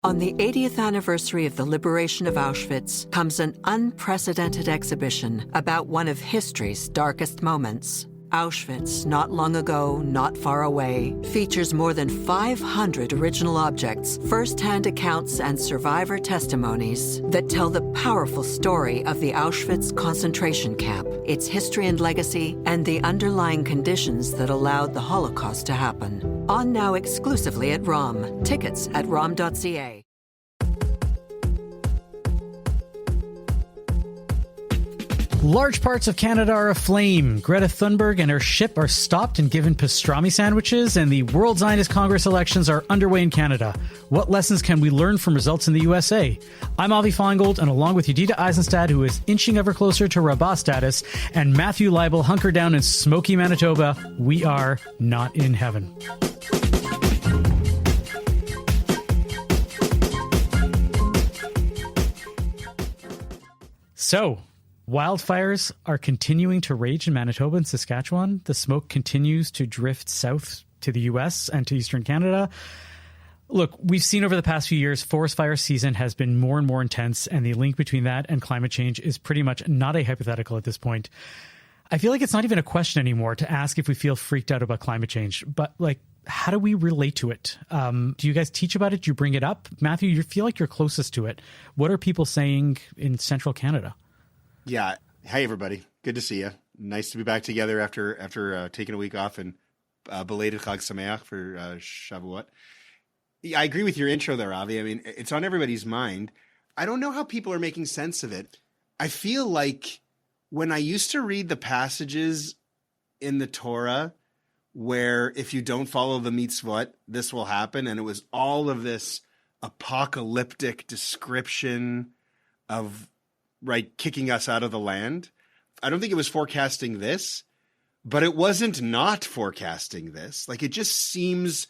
On the 80th anniversary of the liberation of Auschwitz comes an unprecedented exhibition about one of history's darkest moments. Auschwitz, not long ago, not far away, features more than 500 original objects, first-hand accounts, and survivor testimonies that tell the powerful story of the Auschwitz concentration camp, its history and legacy, and the underlying conditions that allowed the Holocaust to happen. On now exclusively at ROM. Tickets at rom.ca. Large parts of Canada are aflame. Greta Thunberg and her ship are stopped and given pastrami sandwiches, and the World Zionist Congress elections are underway in Canada. What lessons can we learn from results in the USA? I'm Avi Feingold, and along with Yedida Eisenstadt, who is inching ever closer to Rabbah status, and Matthew Leibl, hunkered down in smoky Manitoba, we are not in heaven. So, wildfires are continuing to rage in Manitoba and Saskatchewan. The smoke continues to drift south to the U.S. and to eastern Canada. Look, we've seen over the past few years, forest fire season has been more and more intense, and the link between that and climate change is pretty much not a hypothetical at this point. I feel like it's not even a question anymore to ask if we feel freaked out about climate change, but how do we relate to it? Do you guys teach about it? Do you bring it up? Matthew, you feel like you're closest to it. What are people saying in central Canada? Yeah. Hey, everybody. Good to see you. Nice to be back together after taking a week off, and belated Chag Sameach for Shavuot. Yeah, I agree with your intro there, Avi. I mean, it's on everybody's mind. I don't know how people are making sense of it. I feel like when I used to read the passages in the Torah where if you don't follow the mitzvot, this will happen, and it was all of this apocalyptic description of kicking us out of the land. I don't think it was forecasting this, but it wasn't not forecasting this. It just seems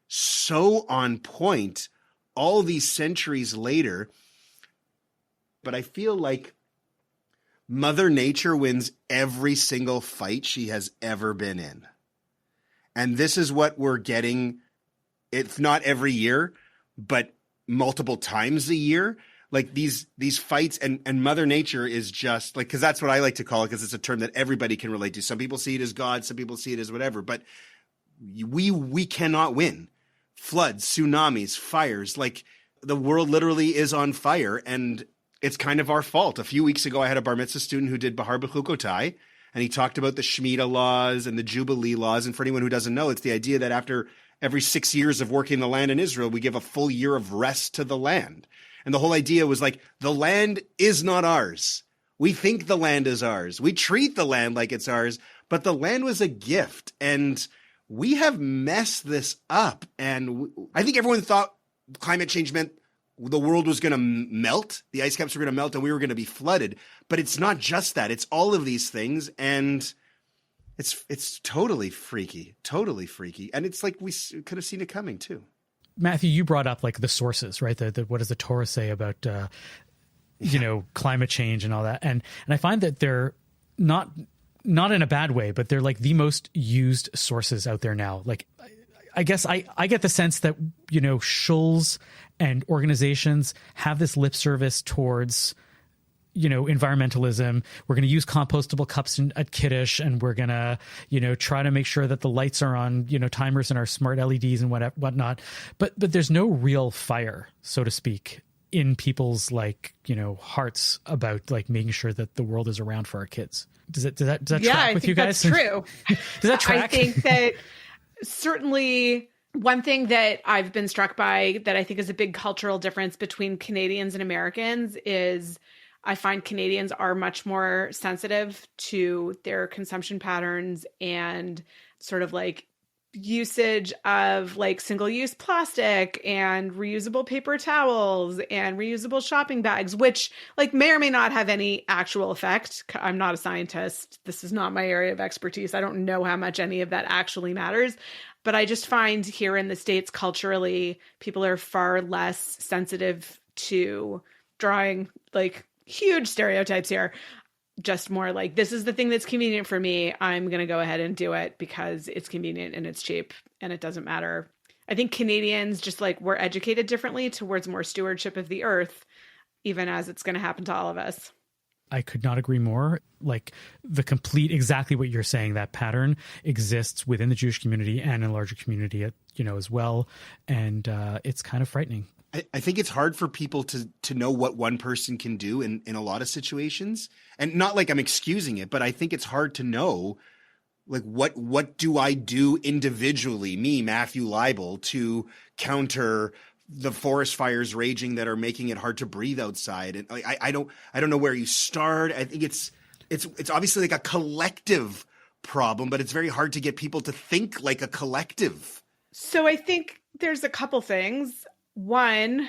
so on point all these centuries later. But I feel like Mother Nature wins every single fight she has ever been in. And this is what we're getting, if not every year, but multiple times a year. These fights, and Mother Nature is just because that's what I like to call it, because it's a term that everybody can relate to. Some people see it as God, some people see it as whatever, but we cannot win. Floods, tsunamis, fires, the world literally is on fire, and it's kind of our fault. A few weeks ago, I had a bar mitzvah student who did Bahar B'chukotai, and he talked about the Shemitah laws and the Jubilee laws. And for anyone who doesn't know, it's the idea that after every 6 years of working the land in Israel, we give a full year of rest to the land. And the whole idea was the land is not ours. We think the land is ours. We treat the land like it's ours, but the land was a gift. And we have messed this up. And I think everyone thought climate change meant the world was going to melt. The ice caps were going to melt and we were going to be flooded. But it's not just that. It's all of these things. And it's totally freaky, totally freaky. And it's we could have seen it coming too. Matthew, you brought up the sources, right? What does the Torah say about, climate change and all that? And I find that they're not in a bad way, but they're the most used sources out there now. I guess I get the sense that, shulls and organizations have this lip service towards, environmentalism. We're going to use compostable cups at Kiddush, and we're going to, try to make sure that the lights are on, timers and our smart LEDs and whatnot. But there's no real fire, so to speak, in people's hearts about making sure that the world is around for our kids. Does that track with you guys? That's true. Does that track? I think that certainly one thing that I've been struck by that I think is a big cultural difference between Canadians and Americans is I find Canadians are much more sensitive to their consumption patterns and sort of usage of single-use plastic and reusable paper towels and reusable shopping bags, which may or may not have any actual effect. I'm not a scientist. This is not my area of expertise. I don't know how much any of that actually matters. But I just find here in the States, culturally, people are far less sensitive to drawing huge stereotypes here. Just more this is the thing that's convenient for me. I'm going to go ahead and do it because it's convenient and it's cheap and it doesn't matter I think Canadians just like were educated differently towards more stewardship of the earth, even as it's going to happen to all of us. I could not agree more. Like the complete, exactly what you're saying, that pattern exists within the Jewish community and in a larger community, as well. And it's kind of frightening. I think it's hard for people to know what one person can do in a lot of situations. And not like I'm excusing it, but I think it's hard to know, like, what do I do individually, me, Matthew Leibl, to counter the forest fires raging that are making it hard to breathe outside. And I don't know where you start. I think it's obviously like a collective problem, but it's very hard to get people to think like a collective. So I think there's a couple things. One,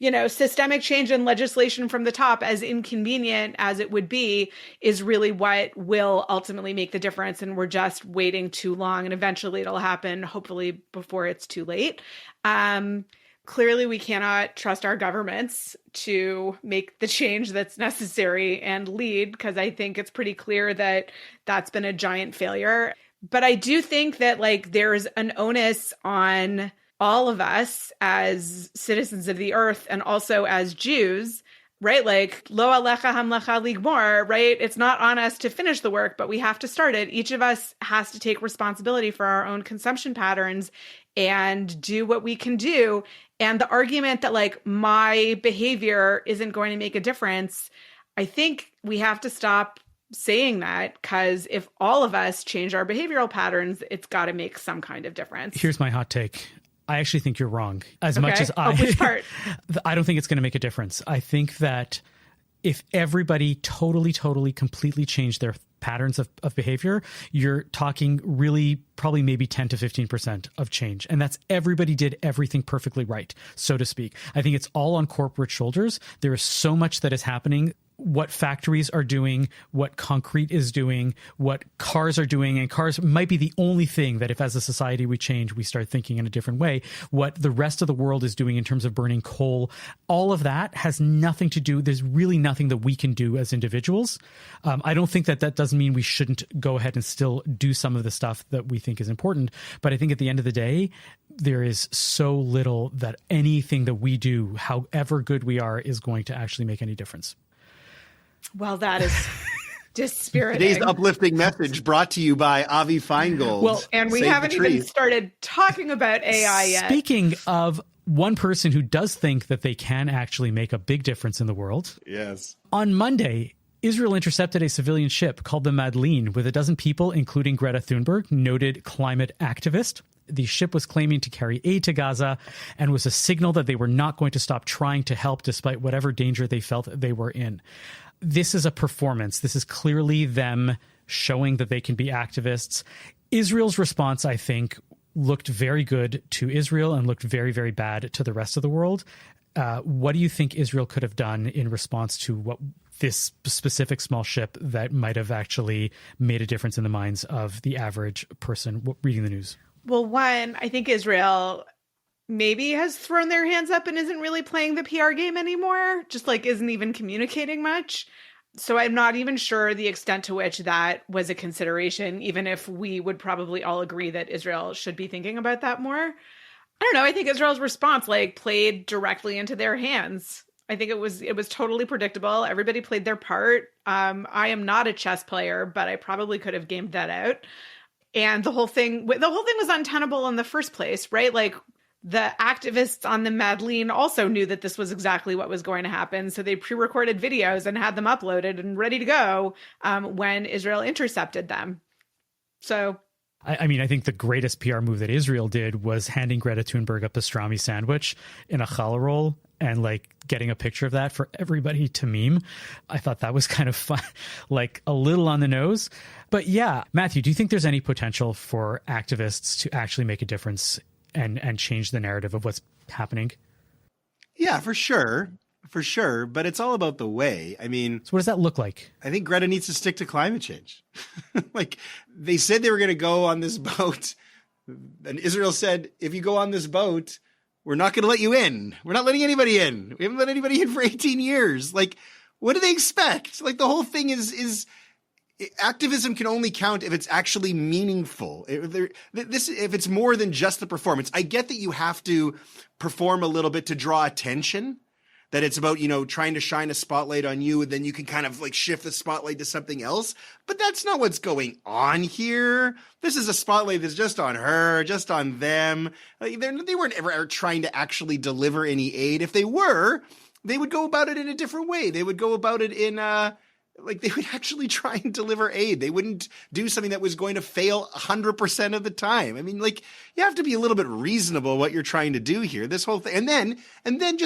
systemic change in legislation from the top, as inconvenient as it would be, is really what will ultimately make the difference. And we're just waiting too long, and eventually it'll happen, hopefully before it's too late. Clearly, we cannot trust our governments to make the change that's necessary and lead, because I think it's pretty clear that that's been a giant failure. But I do think that there's an onus on all of us as citizens of the earth and also as Jews, right? Like, lo alecha hamlecha ligmor, right? It's not on us to finish the work, but we have to start it. Each of us has to take responsibility for our own consumption patterns and do what we can do. And the argument that my behavior isn't going to make a difference, I think we have to stop saying that, because if all of us change our behavioral patterns, it's got to make some kind of difference. Here's my hot take. I actually think you're wrong. Much as which part? I don't think it's going to make a difference. I think that if everybody totally, completely changed their patterns of behavior, you're talking really probably maybe 10 to 15% of change. And that's everybody did everything perfectly right, so to speak. I think it's all on corporate shoulders. There is so much that is happening. What factories are doing, what concrete is doing, what cars are doing. And cars might be the only thing that if as a society we change, we start thinking in a different way. What the rest of the world is doing in terms of burning coal, all of that has nothing to do. There's really nothing that we can do as individuals. I don't think that doesn't mean we shouldn't go ahead and still do some of the stuff that we think is important. But I think at the end of the day, there is so little that anything that we do, however good we are, is going to actually make any difference. Well, that is dispiriting. Today's uplifting message brought to you by Avi Feingold. Well, and we haven't even started talking about AI yet. Speaking of one person who does think that they can actually make a big difference in the world. Yes. On Monday, Israel intercepted a civilian ship called the Madeleine with 12 people, including Greta Thunberg, noted climate activist. The ship was claiming to carry aid to Gaza and was a signal that they were not going to stop trying to help despite whatever danger they felt they were in. This is a performance. This is clearly them showing that they can be activists. Israel's response, I think, looked very good to Israel and looked very, very bad to the rest of the world. What do you think Israel could have done in response to what this specific small ship that might have actually made a difference in the minds of the average person reading the news? Well, one, I think Israel maybe has thrown their hands up and isn't really playing the PR game anymore, just isn't even communicating much. So I'm not even sure the extent to which that was a consideration, even if we would probably all agree that Israel should be thinking about that more. I don't know. I think Israel's response played directly into their hands. I think it was totally predictable. Everybody played their part. I am not a chess player, but I probably could have gamed that out. And the whole thing was untenable in the first place, right? The activists on the Madeleine also knew that this was exactly what was going to happen. So they pre-recorded videos and had them uploaded and ready to go when Israel intercepted them. So I mean, I think the greatest PR move that Israel did was handing Greta Thunberg a pastrami sandwich in a challah roll and getting a picture of that for everybody to meme. I thought that was kind of fun, a little on the nose. But yeah, Matthew, do you think there's any potential for activists to actually make a difference and change the narrative of what's happening? Yeah, for sure. For sure. But it's all about the way. I mean, so what does that look like? I think Greta needs to stick to climate change. They said they were going to go on this boat. And Israel said, if you go on this boat, we're not going to let you in. We're not letting anybody in. We haven't let anybody in for 18 years. What do they expect? The whole thing is activism can only count if it's actually meaningful. If it's more than just the performance. I get that you have to perform a little bit to draw attention, that it's about, trying to shine a spotlight on you, and then you can kind of like shift the spotlight to something else. But that's not what's going on here. This is a spotlight that's just on her, just on them. They weren't ever trying to actually deliver any aid. If they were, they would go about it in a different way. They would go about it in they would actually try and deliver aid. They wouldn't do something that was going to fail 100% of the time. I mean, you have to be a little bit reasonable what you're trying to do here. This whole thing. And then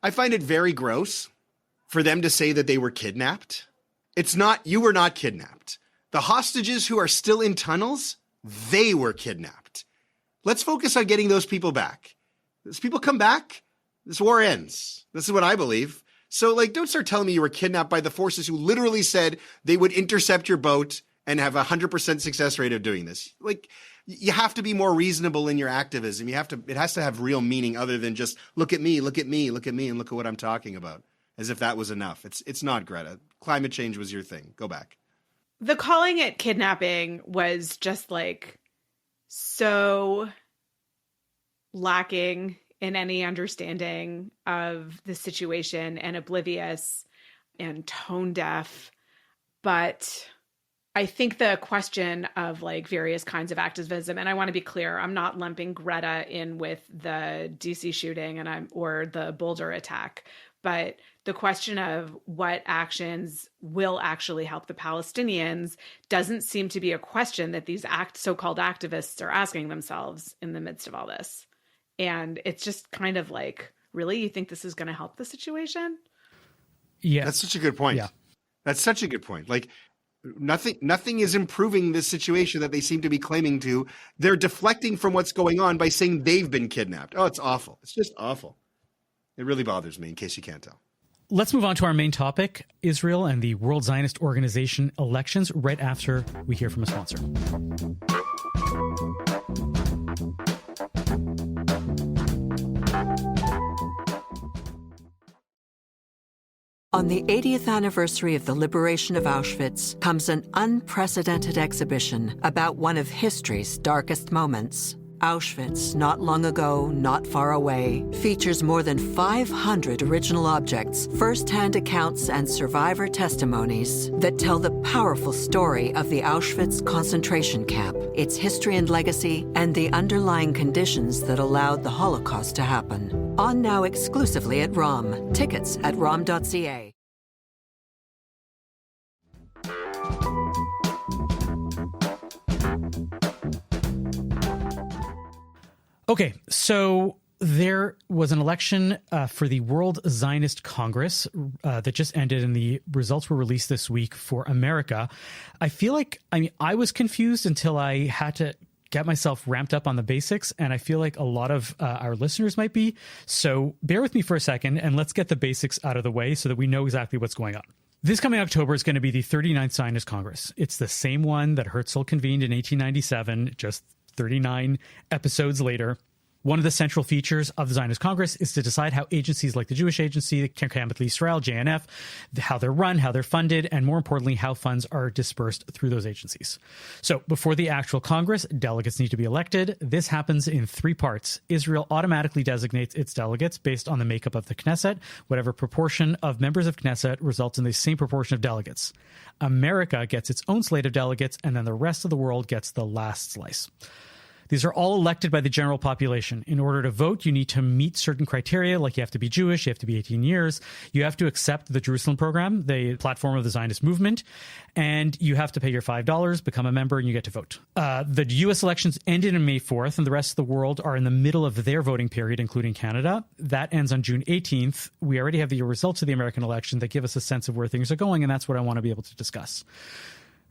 I find it very gross for them to say that they were kidnapped. It's not, you were not kidnapped. The hostages who are still in tunnels, they were kidnapped. Let's focus on getting those people back. Those people come back, this war ends. This is what I believe. So, don't start telling me you were kidnapped by the forces who literally said they would intercept your boat and have 100% success rate of doing this. You have to be more reasonable in your activism. It has to have real meaning other than just look at me, look at me, look at me, and look at what I'm talking about, as if that was enough. It's not, Greta. Climate change was your thing. Go back. The calling it kidnapping was just so lacking in any understanding of the situation, and oblivious and tone deaf. But I think the question of various kinds of activism, and I want to be clear, I'm not lumping Greta in with the DC shooting or the Boulder attack, but the question of what actions will actually help the Palestinians doesn't seem to be a question that these so-called activists are asking themselves in the midst of all this. And it's just kind of really, you think this is going to help the situation? Yeah. That's such a good point. Yeah. That's such a good point. Nothing is improving this situation that they seem to be claiming to. They're deflecting from what's going on by saying they've been kidnapped. Oh, it's awful. It's just awful. It really bothers me, in case you can't tell. Let's move on to our main topic, Israel and the World Zionist Organization elections, right after we hear from a sponsor. On the 80th anniversary of the liberation of Auschwitz comes an unprecedented exhibition about one of history's darkest moments. Auschwitz, not long ago, not far away, features more than 500 original objects, first-hand accounts, and survivor testimonies that tell the powerful story of the Auschwitz concentration camp, its history and legacy, and the underlying conditions that allowed the Holocaust to happen. On now exclusively at ROM. Tickets at rom.ca. Okay, so there was an election for the World Zionist Congress that just ended, and the results were released this week for America. I feel I was confused until I had to get myself ramped up on the basics, and I feel like a lot of our listeners might be. So bear with me for a second, and let's get the basics out of the way so that we know exactly what's going on. This coming October is going to be the 39th Zionist Congress. It's the same one that Herzl convened in 1897, just 39 episodes later. One of the central features of the Zionist Congress is to decide how agencies like the Jewish Agency, the Camp Israel, JNF, how they're run, how they're funded, and more importantly, how funds are dispersed through those agencies. So before the actual Congress, delegates need to be elected. This happens in three parts. Israel automatically designates its delegates based on the makeup of the Knesset. Whatever proportion of members of Knesset results in the same proportion of delegates. America gets its own slate of delegates, and then the rest of the world gets the last slice. These are all elected by the general population. In order to vote, you need to meet certain criteria, like you have to be Jewish, you have to be 18 years, you have to accept the Jerusalem program, the platform of the Zionist movement, and you have to pay your $5, become a member, and you get to vote. The U.S. elections ended on May 4th, and the rest of the world are in the middle of their voting period, including Canada. That ends on June 18th. We already have the results of the American election that give us a sense of where things are going, and that's what I want to be able to discuss.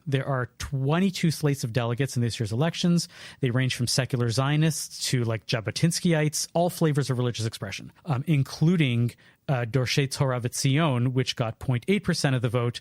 There are 22 slates of delegates in this year's elections. They range from secular Zionists to Jabotinskyites, all flavors of religious expression, including Dorshet Torah V'Tzion, which got 0.8% of the vote.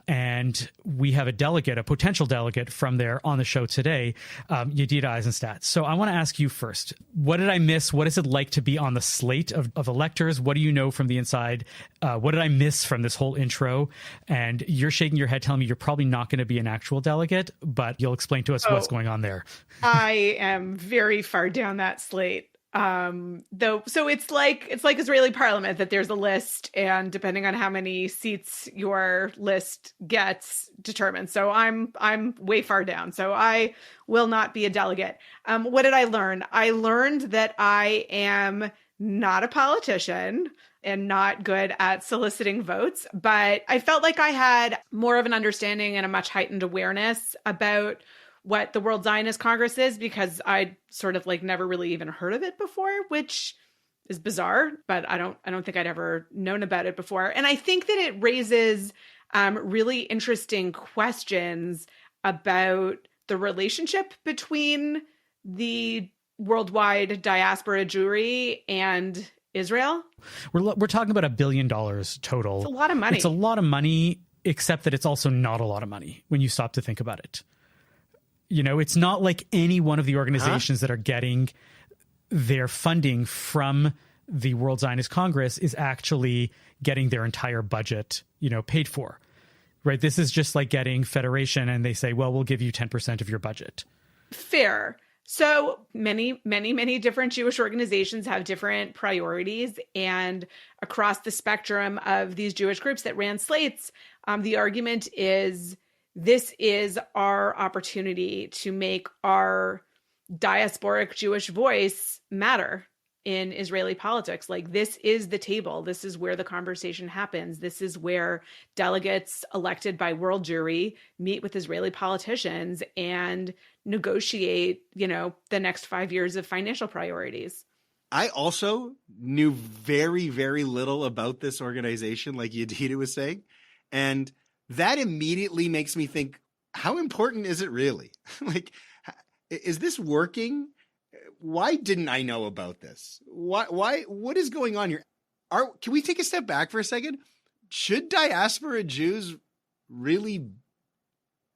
And we have a delegate, a potential delegate from there on the show today, Yedida Eisenstadt. So I want to ask you first, what did I miss? What is it like to be on the slate of electors? What do you know from the inside? What did I miss from this whole intro? And you're shaking your head telling me you're probably not going to be an actual delegate, but you'll explain to us what's going on there. I am very far down that slate. So it's like Israeli parliament, that there's a list, and depending on how many seats your list gets determined. So I'm way far down. So I will not be a delegate. What did I learn? I learned that I am not a politician and not good at soliciting votes, but I felt like I had more of an understanding and a much heightened awareness about what the World Zionist Congress is, because I sort of like never really even heard of it before, which is bizarre, but I don't think I'd ever known about it before. And I think that it raises really interesting questions about the relationship between the worldwide diaspora Jewry and Israel. We're talking about $1 billion total. It's a lot of money. It's a lot of money, except that it's also not a lot of money when you stop to think about it. You know, it's not like any one of the organizations that are getting their funding from the World Zionist Congress is actually getting their entire budget, paid for, right? This is just like getting Federation and they say, well, we'll give you 10% of your budget. Fair. So many, many, many different Jewish organizations have different priorities. And across the spectrum of these Jewish groups that ran slates, the argument is, this is our opportunity to make our diasporic Jewish voice matter in Israeli politics. Like, this is the table. This is where the conversation happens. This is where delegates elected by world Jewry meet with Israeli politicians and negotiate, the next 5 years of financial priorities. I also knew very, very little about this organization, like Yedida was saying. And that immediately makes me think, how important is it really? Like, is this working? Why didn't I know about this? What is going on here? Can we take a step back for a second? Should diaspora Jews really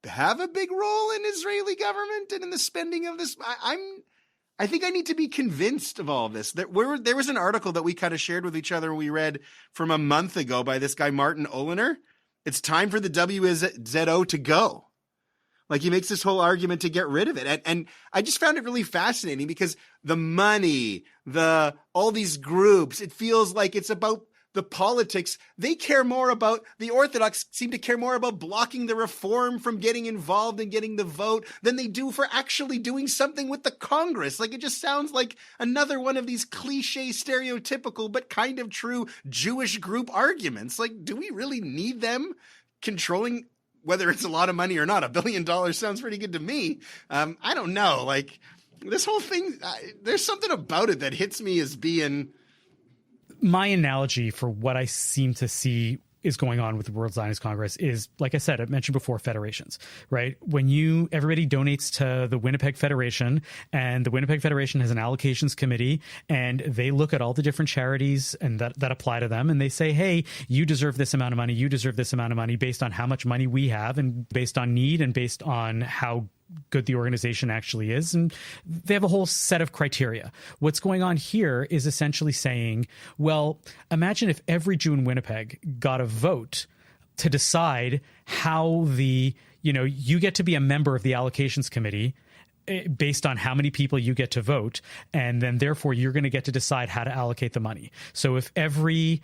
have a big role in Israeli government and in the spending of this? I think I need to be convinced of all of this. There was an article that we kind of shared with each other we read from a month ago by this guy, Martin Olener. It's time for the WZO to go. Like, he makes this whole argument to get rid of it. And I just found it really fascinating because the money, all these groups, it feels like it's about the politics. They care more about, the Orthodox seem to care more about blocking the reform from getting involved and getting the vote than they do for actually doing something with the Congress. Like, it just sounds like another one of these cliche, stereotypical, but kind of true Jewish group arguments. Like, do we really need them controlling whether it's a lot of money or not? $1 billion sounds pretty good to me. I don't know. Like, this whole thing, there's something about it that hits me as being... My analogy for what I seem to see is going on with the World Zionist Congress is, like I said, I mentioned before, federations, right? When everybody donates to the Winnipeg Federation, and the Winnipeg Federation has an allocations committee, and they look at all the different charities and that apply to them, and they say, hey, you deserve this amount of money, you deserve this amount of money based on how much money we have and based on need and based on how good the organization actually is. And they have a whole set of criteria. What's going on here is essentially saying, well, imagine if every Jew in Winnipeg got a vote to decide how you get to be a member of the allocations committee based on how many people you get to vote. And then therefore you're going to get to decide how to allocate the money. So if every,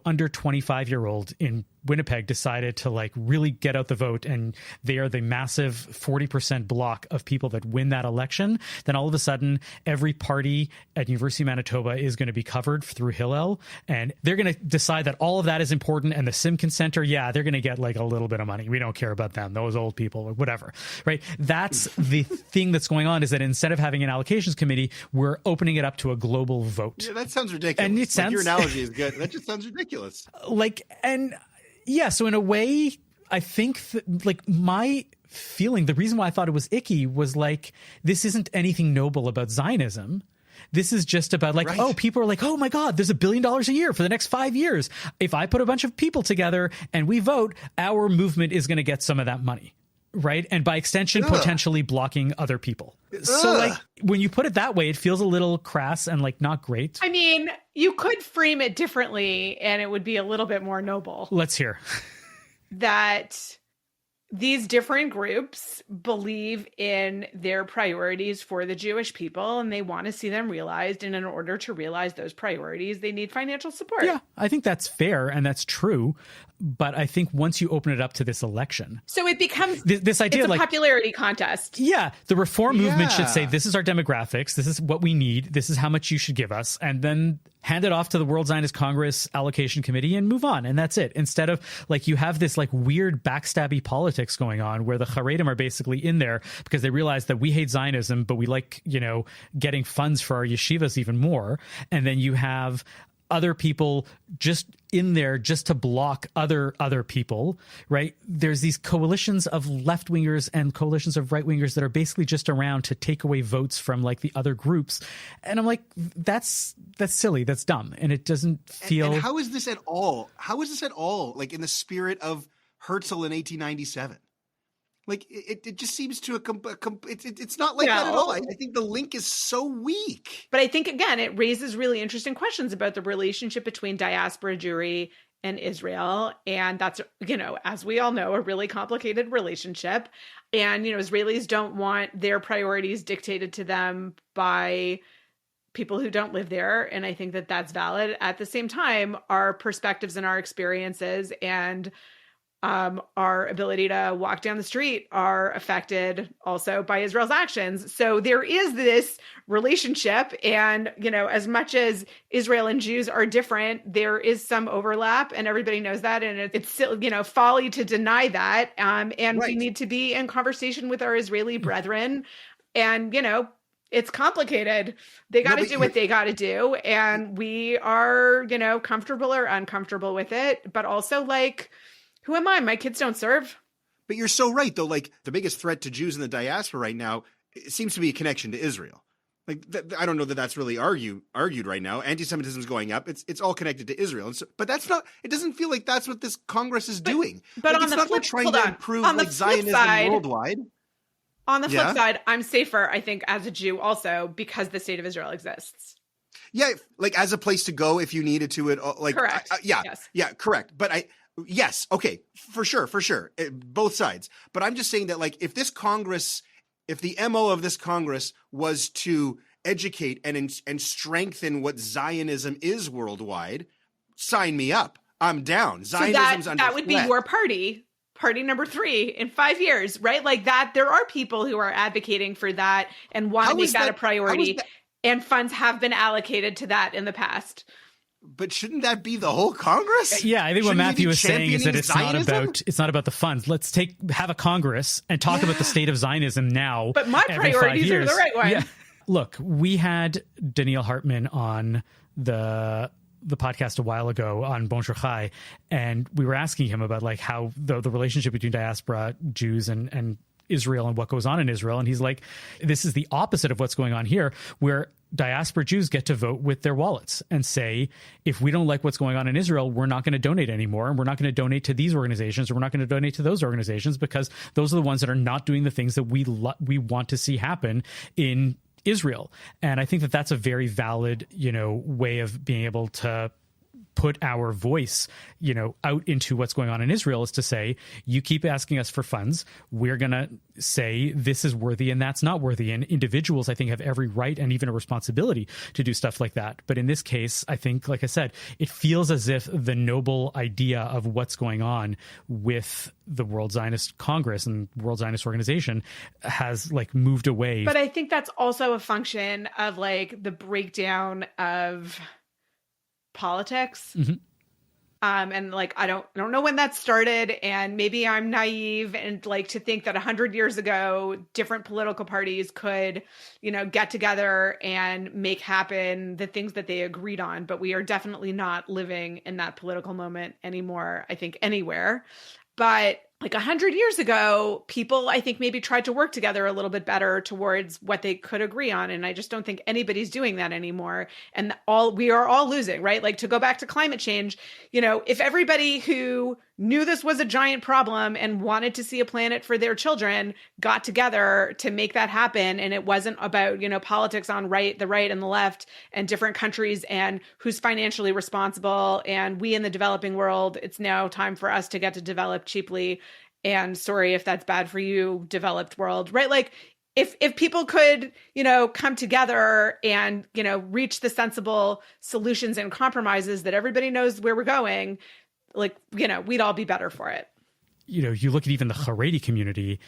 under 25-year-old in Winnipeg decided to really get out the vote, and they are the massive 40% block of people that win that election, then all of a sudden every party at University of Manitoba is going to be covered through Hillel, and they're going to decide that all of that is important. And the Simkin Center, they're going to get a little bit of money. We don't care about them, those old people or whatever, right? That's the thing that's going on, is that instead of having an allocations committee, we're opening it up to a global vote. Yeah, that sounds ridiculous. And it sounds, your analogy is good. That just sounds ridiculous. So in a way, I think my feeling, the reason why I thought it was icky was this isn't anything noble about Zionism. This is just about like, oh, people are like, oh my God, there's $1 billion a year for the next 5 years. If I put a bunch of people together and we vote, our movement is going to get some of that money. Right. And by extension, potentially blocking other people. So like when you put it that way, it feels a little crass and like not great. I mean, you could frame it differently and it would be a little bit more noble. Let's hear. That these different groups believe in their priorities for the Jewish people and they want to see them realized. And in order to realize those priorities, they need financial support. Yeah, I think that's fair and that's true. But I think once you open it up to this election. So it becomes this idea it's a like popularity contest. Yeah. The reform movement should say, this is our demographics. This is what we need. This is how much you should give us. And then hand it off to the World Zionist Congress allocation committee and move on. And that's it. Instead of like you have this like weird backstabby politics going on where the Haredim are basically in there because they realize that we hate Zionism, but we like, getting funds for our yeshivas even more. And then you have other people just in there just to block other people, right? There's these coalitions of left-wingers and coalitions of right-wingers that are basically just around to take away votes from like the other groups. And I'm like, that's silly. That's dumb. And it doesn't feel... And how is this at all like in the spirit of Herzl in 1897? Like it just seems to it's not like that at all. I think the link is so weak. But I think again, it raises really interesting questions about the relationship between diaspora Jewry and Israel, and that's as we all know, a really complicated relationship. And Israelis don't want their priorities dictated to them by people who don't live there, and I think that that's valid. At the same time, our perspectives and our experiences and our ability to walk down the street are affected also by Israel's actions. So there is this relationship. And, as much as Israel and Jews are different, there is some overlap and everybody knows that. And it's still, folly to deny that. And we need to be in conversation with our Israeli brethren. And, it's complicated. They got to do what they got to do. And we are, comfortable or uncomfortable with it. But also like, who am I? My kids don't serve. But you're so right, though. Like the biggest threat to Jews in the diaspora right now, it seems to be a connection to Israel. Like I don't know that that's really argued right now. Anti-Semitism is going up. It's all connected to Israel. And so, but that's not. It doesn't feel like that's what this Congress is doing. But like, on the flip, trying to improve like Zionism worldwide. On the flip side, I'm safer, I think, as a Jew also because the state of Israel exists. Yeah, like as a place to go if you needed to. Correct. Yeah, correct. But yes, okay, for sure, both sides. But I'm just saying that, like, if the MO of this Congress was to educate and strengthen what Zionism is worldwide, sign me up. I'm down. Zionism's under that would be your party number 3 in 5 years, right? Like that, there are people who are advocating for that and want to make that a priority. And funds have been allocated to that in the past. But shouldn't that be the whole Congress? Yeah, I think what Matthew is saying is that it's not about the funds. Let's have a Congress and talk about the state of Zionism now. But my priorities are the right one. Yeah. Look, we had Daniel Hartman on the podcast a while ago on Bon Jour Chai, and we were asking him about like how the relationship between diaspora Jews and Israel and what goes on in Israel. And he's like, this is the opposite of what's going on here, where diaspora Jews get to vote with their wallets and say, if we don't like what's going on in Israel, we're not going to donate anymore. And we're not going to donate to these organizations, or we're not going to donate to those organizations, because those are the ones that are not doing the things that we want to see happen in Israel. And I think that that's a very valid, way of being able to put our voice, out into what's going on in Israel, is to say, you keep asking us for funds. We're going to say this is worthy and that's not worthy. And individuals, I think, have every right and even a responsibility to do stuff like that. But in this case, I think, like I said, it feels as if the noble idea of what's going on with the World Zionist Congress and World Zionist Organization has like moved away. But I think that's also a function of like the breakdown of politics. Mm-hmm. And like, I don't know when that started, and maybe I'm naive and like to think that 100 years ago, different political parties could, get together and make happen the things that they agreed on. But we are definitely not living in that political moment anymore, I think, anywhere. But like 100 years ago, people, I think, maybe tried to work together a little bit better towards what they could agree on. And I just don't think anybody's doing that anymore. And we are all losing, right? Like, to go back to climate change, if everybody who knew this was a giant problem and wanted to see a planet for their children got together to make that happen, and it wasn't about, politics on the right and the left and different countries and who's financially responsible and we in the developing world, it's now time for us to get to develop cheaply. And sorry if that's bad for you, developed world, right? Like, if people could, come together and, reach the sensible solutions and compromises that everybody knows where we're going, like, we'd all be better for it. You look at even the Haredi community.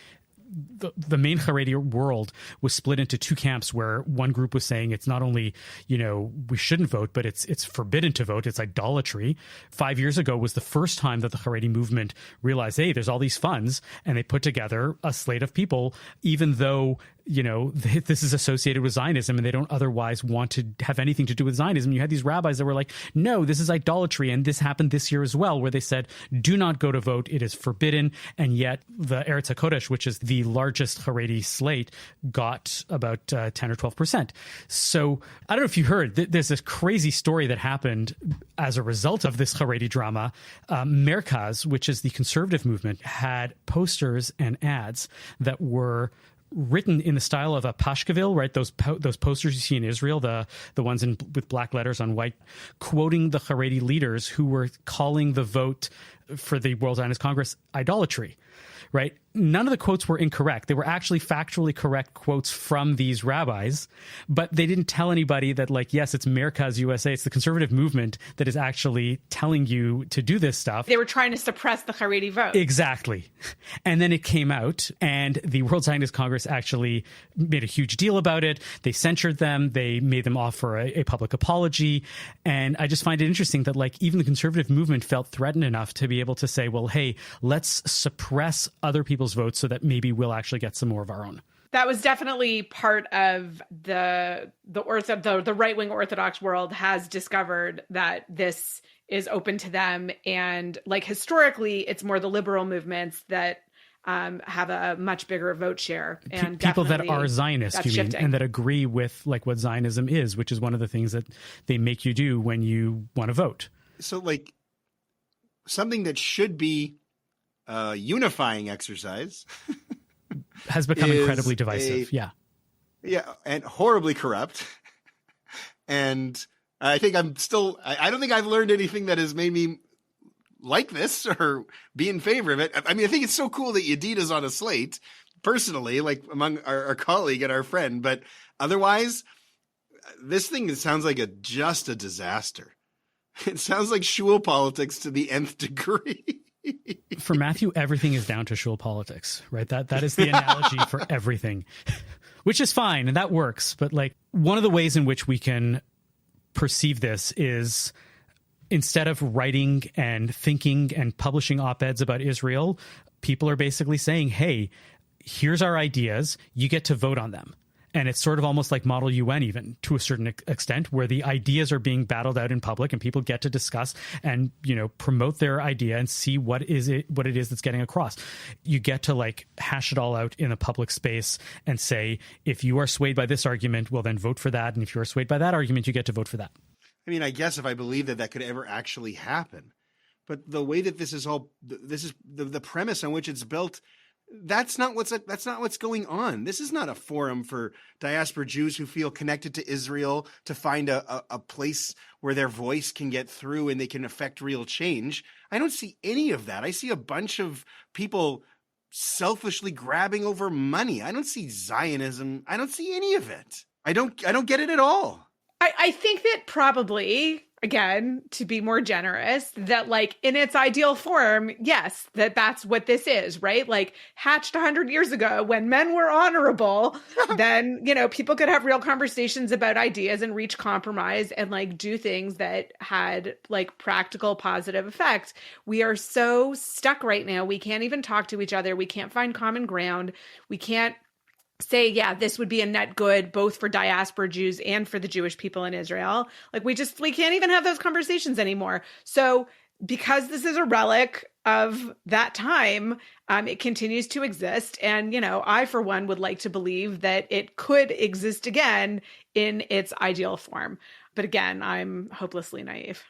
The main Haredi world was split into two camps, where one group was saying it's not only, we shouldn't vote, but it's forbidden to vote. It's idolatry. 5 years ago was the first time that the Haredi movement realized, hey, there's all these funds, and they put together a slate of people, even though, this is associated with Zionism and they don't otherwise want to have anything to do with Zionism. You had these rabbis that were like, no, this is idolatry. And this happened this year as well, where they said, do not go to vote. It is forbidden. And yet the Eretz HaKodesh, which is the largest Haredi slate, got about 10 or 12%. So I don't know if you heard, there's this crazy story that happened as a result of this Haredi drama. Merkaz, which is the conservative movement, had posters and ads that were written in the style of a Pashkeville, right? Those posters you see in Israel, the ones with black letters on white, quoting the Haredi leaders who were calling the vote for the World Zionist Congress idolatry, right? None of the quotes were incorrect. They were actually factually correct quotes from these rabbis, but they didn't tell anybody that, like, yes, it's Merkaz USA. It's the conservative movement that is actually telling you to do this stuff. They were trying to suppress the Haredi vote. Exactly. And then it came out, and the World Zionist Congress actually made a huge deal about it. They censured them. They made them offer a public apology. And I just find it interesting that, like, even the conservative movement felt threatened enough to be able to say, well, hey, let's suppress other people's votes so that maybe we'll actually get some more of our own. That was definitely part of the right-wing Orthodox world has discovered that this is open to them. And, like, historically, it's more the liberal movements that have a much bigger vote share. And people that are Zionists, you mean, shifting. and that agree with, like, what Zionism is, which is one of the things that they make you do when you want to vote. So, like, something that should be a unifying exercise has become incredibly divisive. Yeah, and horribly corrupt. And I think I don't think I've learned anything that has made me like this or be in favor of it. I mean, I think it's so cool that Yedidah's on a slate, personally, like among our colleague and our friend. But otherwise, this thing sounds like just a disaster. It sounds like shul politics to the nth degree. For Matthew, everything is down to shul politics, right? That is the analogy for everything, which is fine, and that works. But, like, one of the ways in which we can perceive this is, instead of writing and thinking and publishing op-eds about Israel, people are basically saying, hey, here's our ideas, you get to vote on them. And it's sort of almost like Model UN, even to a certain extent, where the ideas are being battled out in public and people get to discuss and, promote their idea and see what it is that's getting across. You get to, like, hash it all out in a public space and say, if you are swayed by this argument, well, then vote for that. And if you are swayed by that argument, you get to vote for that. I mean, I guess if I believe that could ever actually happen, but the way that this is the premise on which it's built, that's not what's going on. This is not a forum for diaspora Jews who feel connected to Israel to find a place where their voice can get through and they can affect real change. I don't see any of that. I see a bunch of people selfishly grabbing over money. I don't see Zionism. I don't see any of it. I don't get it at all. I think that probably, again, to be more generous, that, like, in its ideal form, yes, that's what this is, right? Like, hatched 100 years ago when men were honorable, then, people could have real conversations about ideas and reach compromise and, like, do things that had, like, practical positive effects. We are so stuck right now. We can't even talk to each other. We can't find common ground. We can't say, yeah, this would be a net good both for diaspora Jews and for the Jewish people in Israel. Like, we can't even have those conversations anymore. So because this is a relic of that time, it continues to exist. And, I, for one, would like to believe that it could exist again in its ideal form. But again, I'm hopelessly naive.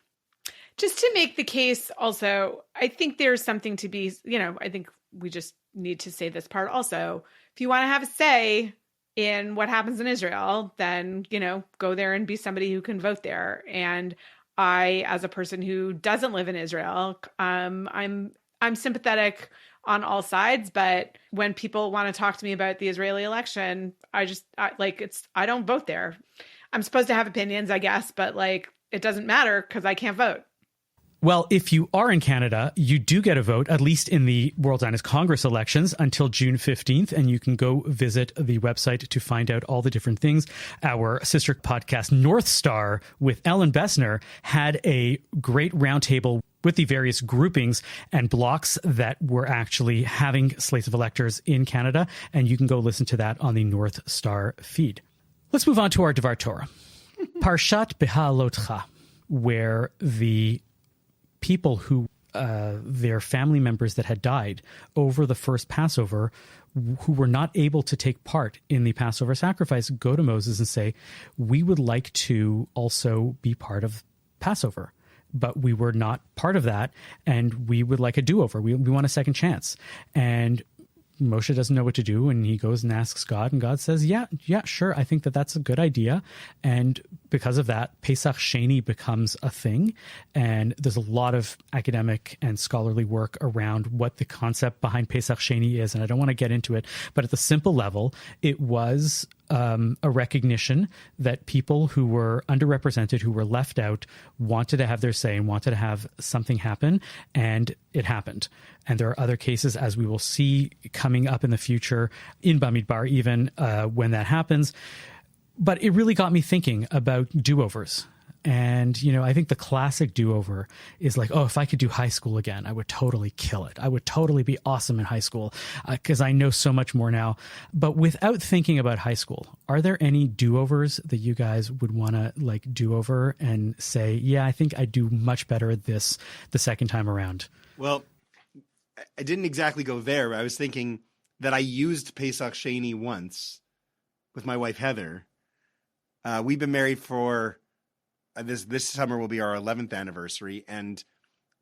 Just to make the case also, I think there's something to be, I think we just need to say this part also. If you want to have a say in what happens in Israel, then, go there and be somebody who can vote there. And I, as a person who doesn't live in Israel, I'm sympathetic on all sides. But when people want to talk to me about the Israeli election, I don't vote there. I'm supposed to have opinions, I guess, but it doesn't matter because I can't vote. Well, if you are in Canada, you do get a vote, at least in the World Zionist Congress elections, until June 15th, and you can go visit the website to find out all the different things. Our sister podcast, North Star, with Ellen Bessner, had a great roundtable with the various groupings and blocks that were actually having slates of electors in Canada, and you can go listen to that on the North Star feed. Let's move on to our Devar Torah. Parshat Beha'alotcha, where the people who their family members that had died over the first Passover, who were not able to take part in the Passover sacrifice, go to Moses and say, we would like to also be part of Passover, but we were not part of that, and we would like a do-over. We want a second chance. And Moshe doesn't know what to do, and he goes and asks God, and God says, yeah, sure, I think that's a good idea. And because of that, Pesach Sheni becomes a thing, and there's a lot of academic and scholarly work around what the concept behind Pesach Sheni is, and I don't want to get into it, but at the simple level, it was a recognition that people who were underrepresented, who were left out, wanted to have their say and wanted to have something happen, and it happened. And there are other cases, as we will see coming up in the future, in Bamidbar even, when that happens. But it really got me thinking about do-overs. And, I think the classic do-over is if I could do high school again, I would totally kill it. I would totally be awesome in high school because I know so much more now. But without thinking about high school, are there any do-overs that you guys would want to do over and say, yeah, I think I do much better at this the second time around? Well, I didn't exactly go there. But I was thinking that I used Pesach Sheni once with my wife, Heather. We've been married for... This summer will be our 11th anniversary, and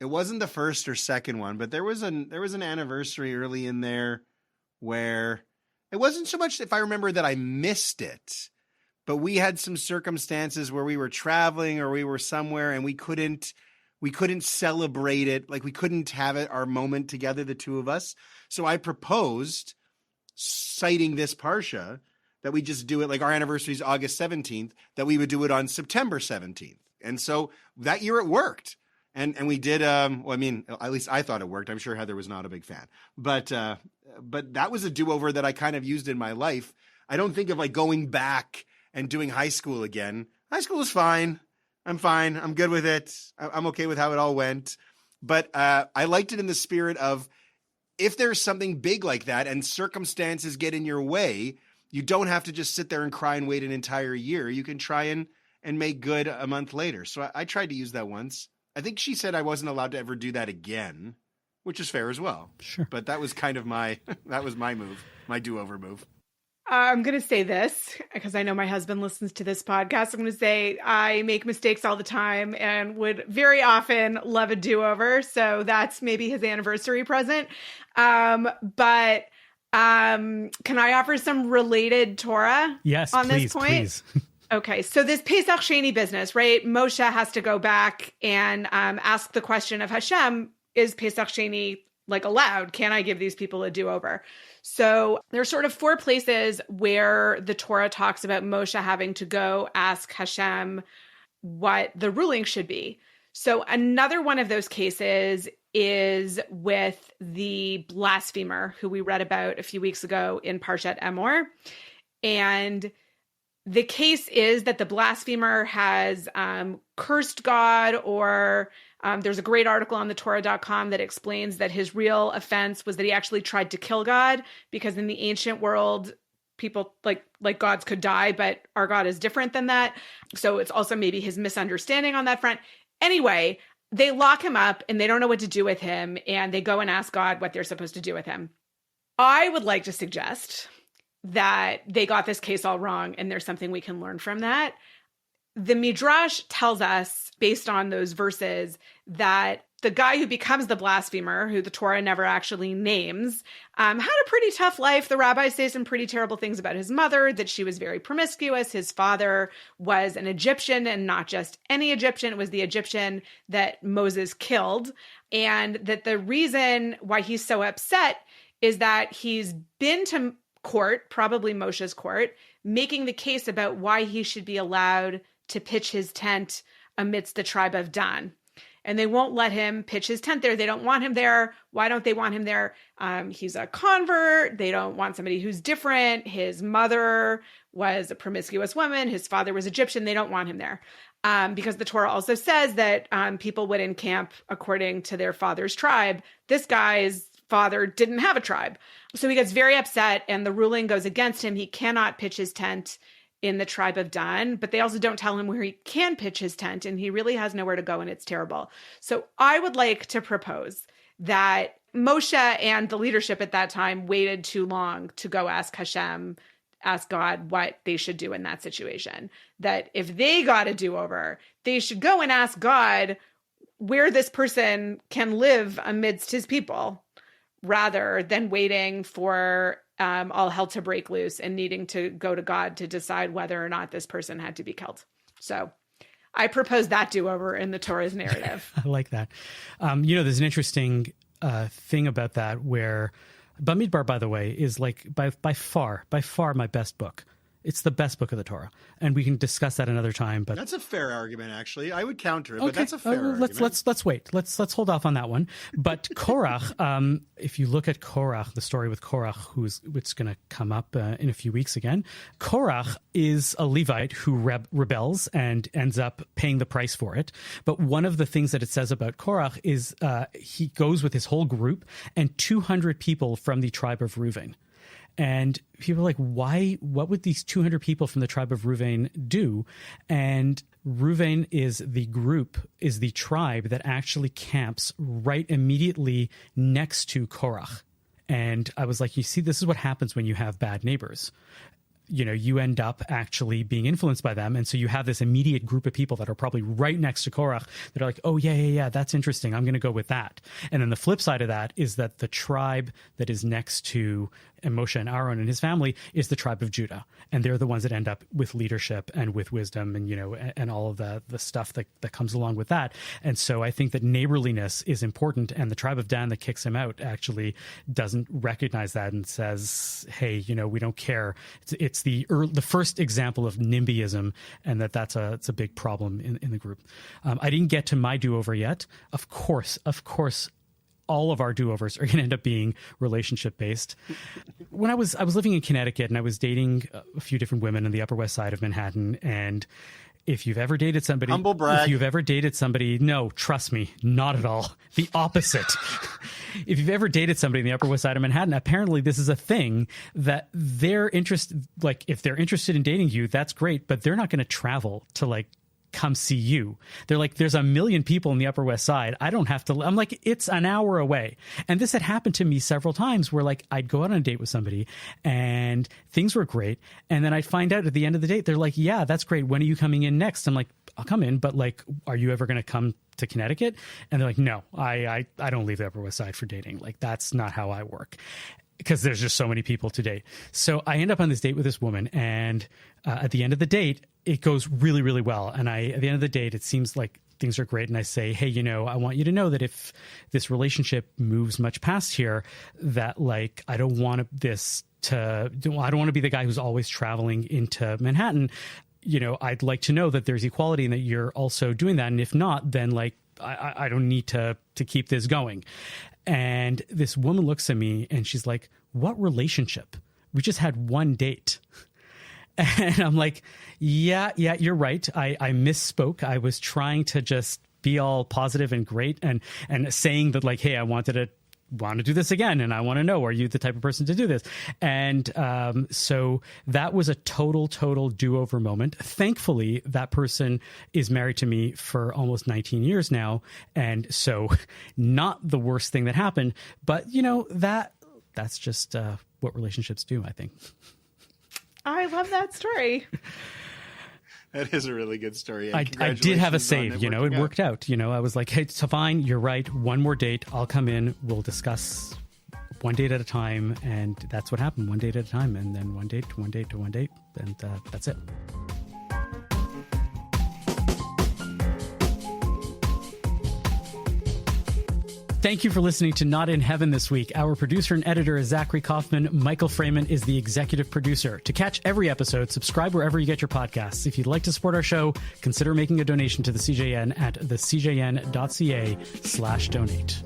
it wasn't the first or second one, but there was an anniversary early in there where it wasn't so much, if I remember, that I missed it, but we had some circumstances where we were traveling or we were somewhere and we couldn't celebrate it, we couldn't have our moment together, the two of us. So I proposed, citing this parsha, that we just do it, our anniversary is August 17th, that we would do it on September 17th. And so that year it worked. And we did, at least I thought it worked. I'm sure Heather was not a big fan. But that was a do-over that I kind of used in my life. I don't think of going back and doing high school again. High school is fine. I'm fine. I'm good with it. I'm okay with how it all went. But I liked it in the spirit of, if there's something big like that and circumstances get in your way, you don't have to just sit there and cry and wait an entire year. You can try and make good a month later. So I tried to use that once. I think she said I wasn't allowed to ever do that again, which is fair as well. Sure. But that was kind of my move, my do-over move. I'm going to say this because I know my husband listens to this podcast. I'm going to say I make mistakes all the time and would very often love a do-over. So that's maybe his anniversary present. But can I offer some related Torah? Yes, on please, this point? Please. Okay, so this Pesach Sheni business, right? Moshe has to go back and ask the question of Hashem, is Pesach Sheni allowed? Can I give these people a do-over? So there's sort of 4 places where the Torah talks about Moshe having to go ask Hashem what the ruling should be. So another one of those cases is with the blasphemer who we read about a few weeks ago in Parshat Emor. And the case is that the blasphemer has cursed God, or there's a great article on thetorah.com that explains that his real offense was that he actually tried to kill God, because in the ancient world, people like gods could die, but our God is different than that. So it's also maybe his misunderstanding on that front. Anyway, they lock him up and they don't know what to do with him. And they go and ask God what they're supposed to do with him. I would like to suggest that they got this case all wrong and there's something we can learn from that. The Midrash tells us, based on those verses, that the guy who becomes the blasphemer, who the Torah never actually names, had a pretty tough life. The rabbis say some pretty terrible things about his mother, that she was very promiscuous. His father was an Egyptian, and not just any Egyptian. It was the Egyptian that Moses killed. And that the reason why he's so upset is that he's been to court, probably Moshe's court, making the case about why he should be allowed to pitch his tent amidst the tribe of Dan. And they won't let him pitch his tent there. They don't want him there. Why don't they want him there? He's a convert. They don't want somebody who's different. His mother was a promiscuous woman. His father was Egyptian. They don't want him there. Because the Torah also says that people would encamp according to their father's tribe. This guy's father didn't have a tribe. So he gets very upset and the ruling goes against him. He cannot pitch his tent in the tribe of Dan, but they also don't tell him where he can pitch his tent, and he really has nowhere to go, and it's terrible. So I would like to propose that Moshe and the leadership at that time waited too long to go ask Hashem, ask God what they should do in that situation. That if they got a do-over, they should go and ask God where this person can live amidst his people, rather than waiting for all hell to break loose and needing to go to God to decide whether or not this person had to be killed. So I propose that do-over in the Torah's narrative. I like that. There's an interesting thing about that where Bamidbar, by the way, is like by far my best book. It's the best book of the Torah, and we can discuss that another time. But that's a fair argument, actually. I would counter it, but that's a fair argument. Let's wait. Let's hold off on that one. But Korach, if you look at Korach, the story with Korach, it's going to come up in a few weeks again. Korach is a Levite who rebels and ends up paying the price for it. But one of the things that it says about Korach is he goes with his whole group and 200 people from the tribe of Reuven. And people are like, why? What would these 200 people from the tribe of Reuven do? And Reuven is the tribe that actually camps right immediately next to Korach. And I was like, you see, this is what happens when you have bad neighbors. You end up actually being influenced by them. And so you have this immediate group of people that are probably right next to Korach that are like, oh, yeah, that's interesting. I'm going to go with that. And then the flip side of that is that the tribe that is next to Moshe and Aaron and his family is the tribe of Judah. And they're the ones that end up with leadership and with wisdom and, and all of the stuff that comes along with that. And so I think that neighborliness is important. And the tribe of Dan that kicks him out actually doesn't recognize that and says, hey, we don't care. It's the first example of NIMBYism, and that's a big problem in the group. I didn't get to my do-over yet. Of course, all of our do-overs are going to end up being relationship-based. When I was living in Connecticut and I was dating a few different women in the Upper West Side of Manhattan, and if you've ever dated somebody, humble brag. No, trust me, not at all. The opposite. If you've ever dated somebody in the Upper West Side of Manhattan, apparently this is a thing that they're interested. Like, if they're interested in dating you, that's great, but they're not going to travel to come see you. They're like, there's a million people in the Upper West Side. I don't have to. I'm like, it's an hour away. And this had happened to me several times where I'd go out on a date with somebody and things were great. And then I'd find out at the end of the date, they're like, yeah, that's great. When are you coming in next? I'm like, I'll come in, but are you ever going to come to Connecticut? And they're like, no, I don't leave the Upper West Side for dating. That's not how I work. Because there's just so many people to date. So I end up on this date with this woman, and at the end of the date, it goes really, really well. And at the end of the date, it seems like things are great. And I say, hey, I want you to know that if this relationship moves much past here, that I don't want to be the guy who's always traveling into Manhattan. I'd like to know that there's equality and that you're also doing that. And if not, then I don't need to keep this going. And this woman looks at me and she's like, what relationship? We just had one date. And I'm like, yeah, you're right. I misspoke. I was trying to just be all positive and great and saying that hey, I wanted to want to do this again, and I want to know, are you the type of person to do this? And so that was a total do-over moment. Thankfully, that person is married to me for almost 19 years now, and so not the worst thing that happened. But that's just what relationships do, I think. I love that story. That is a really good story. I did have a save, it worked out. I was like, hey, it's fine. You're right. One more date. I'll come in. We'll discuss one date at a time. And that's what happened. One date at a time. And then one date to one date to one date. And that's it. Thank you for listening to Not in Heaven this week. Our producer and editor is Zachary Kaufman. Michael Freeman is the executive producer. To catch every episode, subscribe wherever you get your podcasts. If you'd like to support our show, consider making a donation to the CJN at thecjn.ca/donate.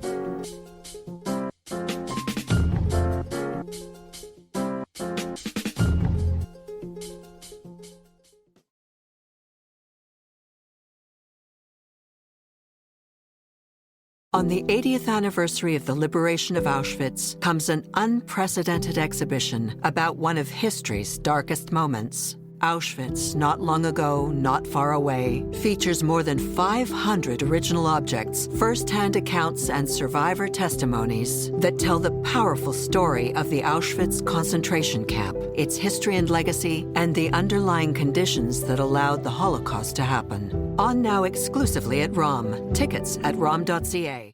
On the 80th anniversary of the liberation of Auschwitz comes an unprecedented exhibition about one of history's darkest moments. Auschwitz, Not Long Ago, Not Far Away, features more than 500 original objects, first-hand accounts, and survivor testimonies that tell the powerful story of the Auschwitz concentration camp, its history and legacy, and the underlying conditions that allowed the Holocaust to happen. On now exclusively at ROM. Tickets at rom.ca.